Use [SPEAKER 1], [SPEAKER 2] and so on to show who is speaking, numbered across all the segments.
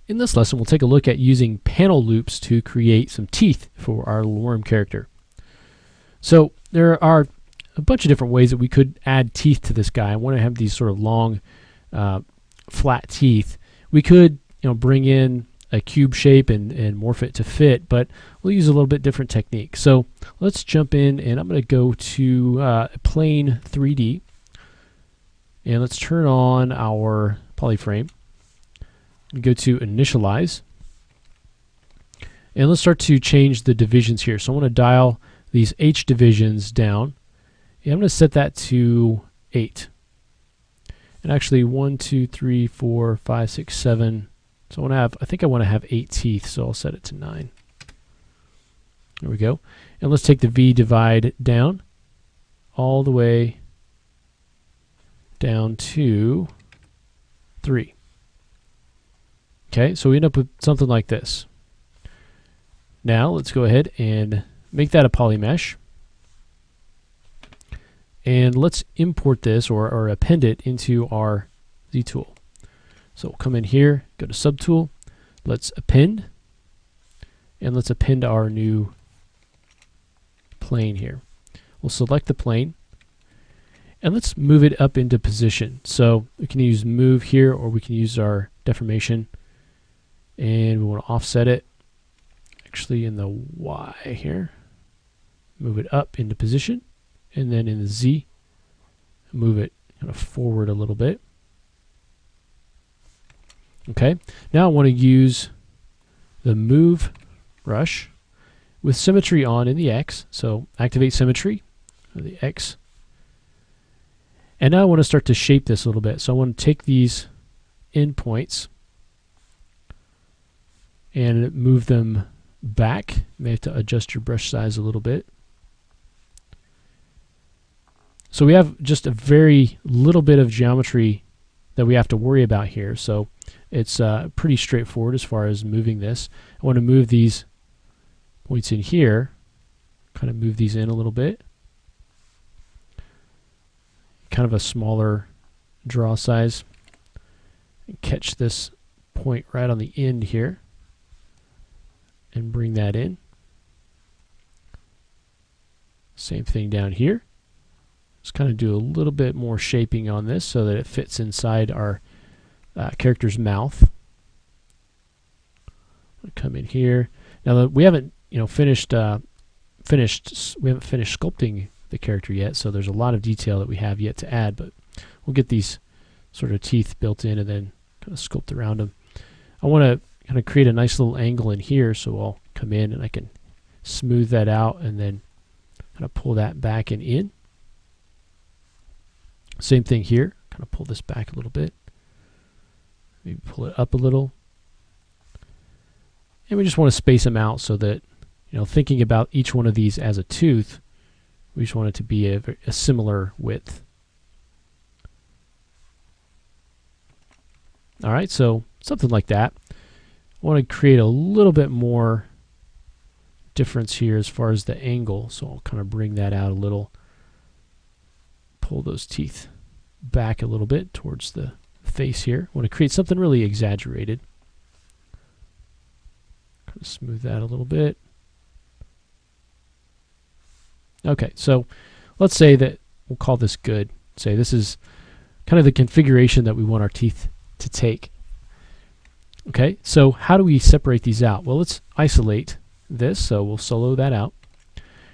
[SPEAKER 1] In this lesson, we'll take a look at using panel loops to create some teeth for our little worm character. So there are a bunch of different ways that we could add teeth to this guy. I want to have these sort of long, flat teeth. We could, bring in a cube shape and morph it to fit, but we'll use a little bit different technique. So let's jump in, and I'm going to go to plane 3D, and let's turn on our polyframe. Go to initialize, and let's start to change the divisions here. So I want to dial these H divisions down, and I'm going to set that to 8. And actually 1, 2, 3, 4, 5, 6, 7. So I think I want to have 8 teeth, so I'll set it to 9. There we go. And let's take the V divide down all the way down to 3. Okay, so we end up with something like this. Now let's go ahead and make that a poly mesh. And let's import this or append it into our Z tool. So we'll come in here, go to subtool, let's append, and let's append our new plane here. We'll select the plane, and let's move it up into position. So we can use move here, or we can use our deformation, and we want to offset it actually in the Y here. Move it up into position, and then in the Z, move it kind of forward a little bit. Okay, now I want to use the move brush with symmetry on in the X. So activate symmetry, the X. And now I want to start to shape this a little bit. So I want to take these endpoints and move them back. You may have to adjust your brush size a little bit. So we have just a very little bit of geometry that we have to worry about here. So it's pretty straightforward as far as moving this. I want to move these points in here, kind of move these in a little bit. Kind of a smaller draw size. And catch this point right on the end here and bring that in. Same thing down here. Just kind of do a little bit more shaping on this so that it fits inside our character's mouth. I'll come in here. Now we haven't, finished sculpting the character yet, so there's a lot of detail that we have yet to add. But we'll get these sort of teeth built in and then kind of sculpt around them. I want to kind of create a nice little angle in here, so I'll come in and I can smooth that out and then kind of pull that back and in. Same thing here, kind of pull this back a little bit. Maybe pull it up a little. And we just want to space them out so that, thinking about each one of these as a tooth, we just want it to be a similar width. All right, so something like that. I want to create a little bit more difference here as far as the angle, so I'll kind of bring that out a little. Pull those teeth back a little bit towards the face here. I want to create something really exaggerated. Kind of smooth that a little bit. Okay, so let's say that we'll call this good. Say this is kind of the configuration that we want our teeth to take. Okay, so how do we separate these out? Well, let's isolate this, so we'll solo that out.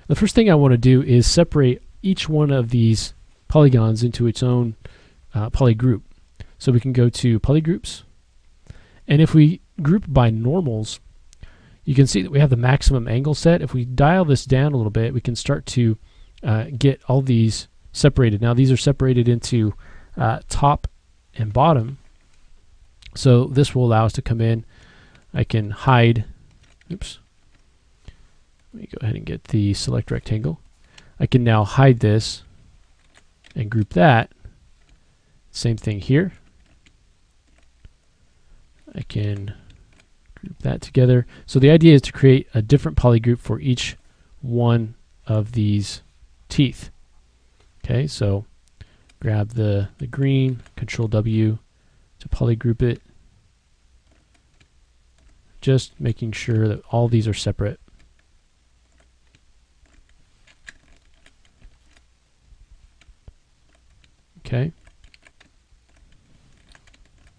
[SPEAKER 1] The first thing I want to do is separate each one of these polygons into its own polygroup. So we can go to polygroups, and if we group by normals, you can see that we have the maximum angle set. If we dial this down a little bit, we can start to get all these separated. Now these are separated into top and bottom, so this will allow us to come in. I can hide, oops, let me go ahead and get the select rectangle. I can now hide this and group that. Same thing here. I can group that together. So the idea is to create a different polygroup for each one of these teeth. Okay, so grab the green, Control W to polygroup it. just making sure that all these are separate. Okay.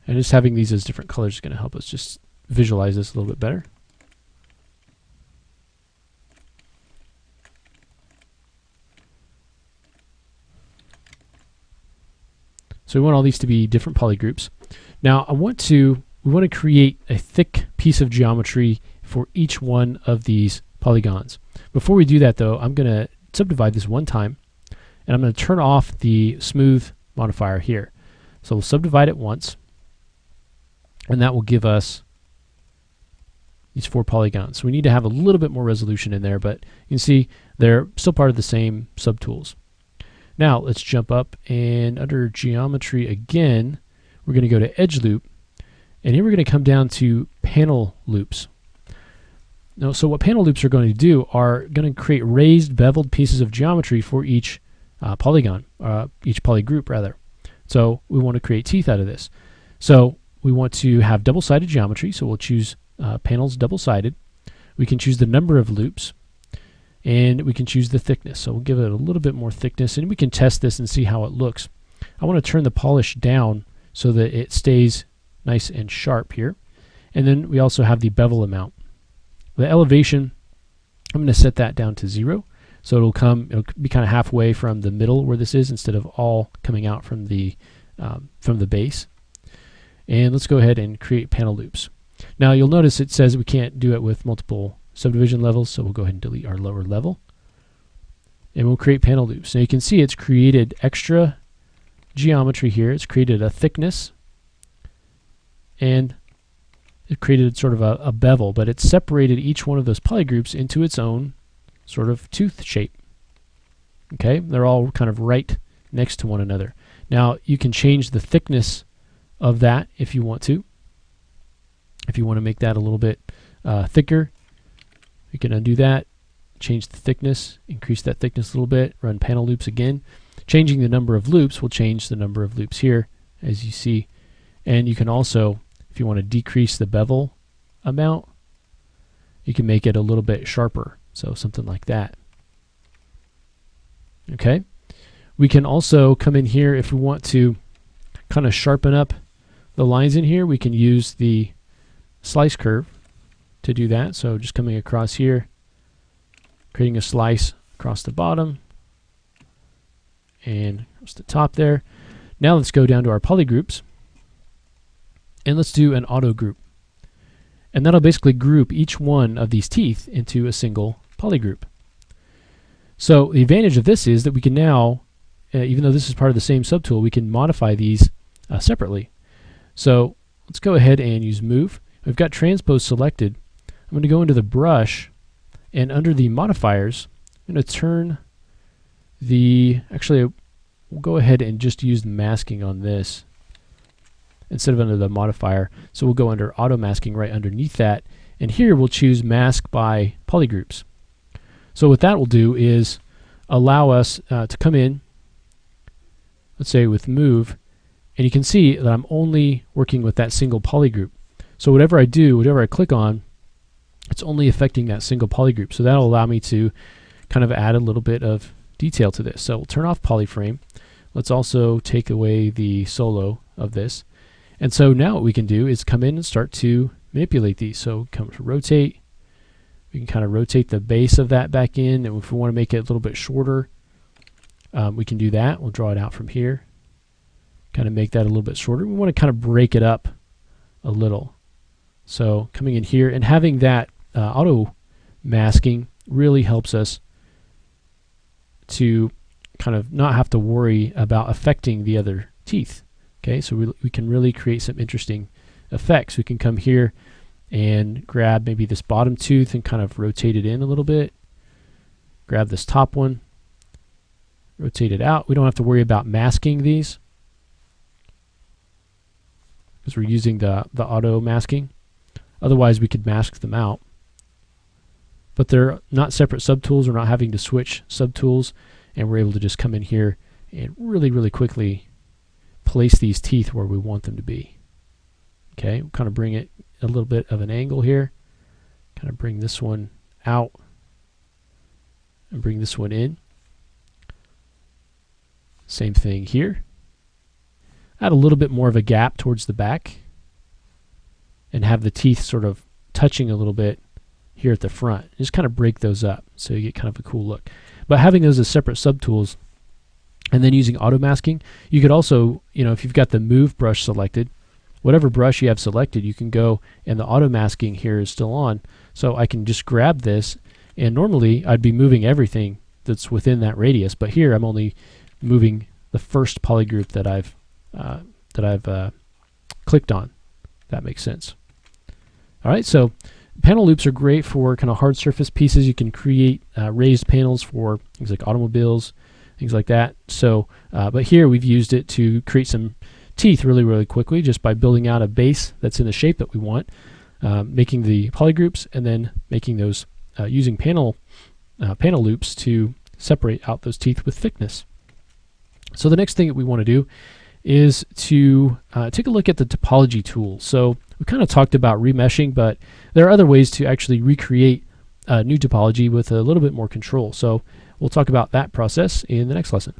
[SPEAKER 1] And just having these as different colors is going to help us just visualize this a little bit better. So we want all these to be different polygroups. Now we want to create a thick piece of geometry for each one of these polygons. Before we do that though, I'm going to subdivide this one time, and I'm going to turn off the smooth modifier here. So we'll subdivide it once, and that will give us these 4 polygons. So we need to have a little bit more resolution in there, but you can see they're still part of the same subtools. Now let's jump up, and under geometry again, we're going to go to edge loop, and here we're going to come down to panel loops. Now, so what panel loops are going to do are going to create raised beveled pieces of geometry for each polygon, each polygroup rather. So we want to create teeth out of this. So we want to have double-sided geometry, so we'll choose panels double-sided. We can choose the number of loops, and we can choose the thickness. So we'll give it a little bit more thickness, and we can test this and see how it looks. I want to turn the polish down so that it stays nice and sharp here. And then we also have the bevel amount. The elevation, I'm going to set that down to 0. So it'll be kind of halfway from the middle where this is, instead of all coming out from the base. And let's go ahead and create panel loops. Now you'll notice it says we can't do it with multiple subdivision levels, so we'll go ahead and delete our lower level, and we'll create panel loops. Now you can see it's created extra geometry here. It's created a thickness, and it created sort of a bevel, but it separated each one of those polygroups into its own sort of tooth shape. Okay, they're all kind of right next to one another. Now you can change the thickness of that if you want to. If you want to make that a little bit thicker, we can undo that, change the thickness, increase that thickness a little bit, run panel loops again. Changing the number of loops will change the number of loops here, as you see. And you can also, if you want to decrease the bevel amount, you can make it a little bit sharper, so something like that. Okay, we can also come in here if we want to kind of sharpen up the lines in here. We can use the slice curve to do that. So just coming across here, creating a slice across the bottom and across the top there. Now let's go down to our polygroups, and let's do an auto group. And that'll basically group each one of these teeth into a single polygroup. So the advantage of this is that we can now, even though this is part of the same subtool, we can modify these separately. So let's go ahead and use move. We've got transpose selected. I'm going to go into the brush, and under the modifiers, I'm going to turn the, actually we'll go ahead and just use the masking on this instead of under the modifier. So we'll go under auto masking right underneath that, and here we'll choose mask by polygroups. So what that will do is allow us to come in, let's say with move, and you can see that I'm only working with that single polygroup. So whatever I do, whatever I click on, it's only affecting that single polygroup. So that'll allow me to kind of add a little bit of detail to this. So we'll turn off polyframe. Let's also take away the solo of this. And so now what we can do is come in and start to manipulate these. So come to rotate. We can kind of rotate the base of that back in, and if we want to make it a little bit shorter, we can do that. We'll draw it out from here, kind of make that a little bit shorter. We want to kind of break it up a little. So coming in here and having that auto masking really helps us to kind of not have to worry about affecting the other teeth. Okay, so we can really create some interesting effects. We can come here and grab maybe this bottom tooth and kind of rotate it in a little bit. Grab this top one, rotate it out. We don't have to worry about masking these because we're using the auto masking. Otherwise we could mask them out. But they're not separate subtools. We're not having to switch subtools, and we're able to just come in here and really, really quickly place these teeth where we want them to be. Okay, we'll kind of bring it a little bit of an angle here. Kind of bring this one out and bring this one in. Same thing here. Add a little bit more of a gap towards the back and have the teeth sort of touching a little bit here at the front. Just kind of break those up so you get kind of a cool look. But having those as separate subtools and then using auto masking, you could also, if you've got the move brush selected, whatever brush you have selected, you can go, and the auto masking here is still on, so I can just grab this, and normally I'd be moving everything that's within that radius, but here I'm only moving the first polygroup that I've clicked on. That makes sense. All right, so panel loops are great for kind of hard surface pieces. You can create raised panels for things like automobiles, things like that. So, but here we've used it to create some teeth really quickly just by building out a base that's in the shape that we want, making the polygroups, and then making those using panel loops to separate out those teeth with thickness. So the next thing that we want to do is to take a look at the topology tool. So we kind of talked about remeshing, but there are other ways to actually recreate a new topology with a little bit more control. So we'll talk about that process in the next lesson.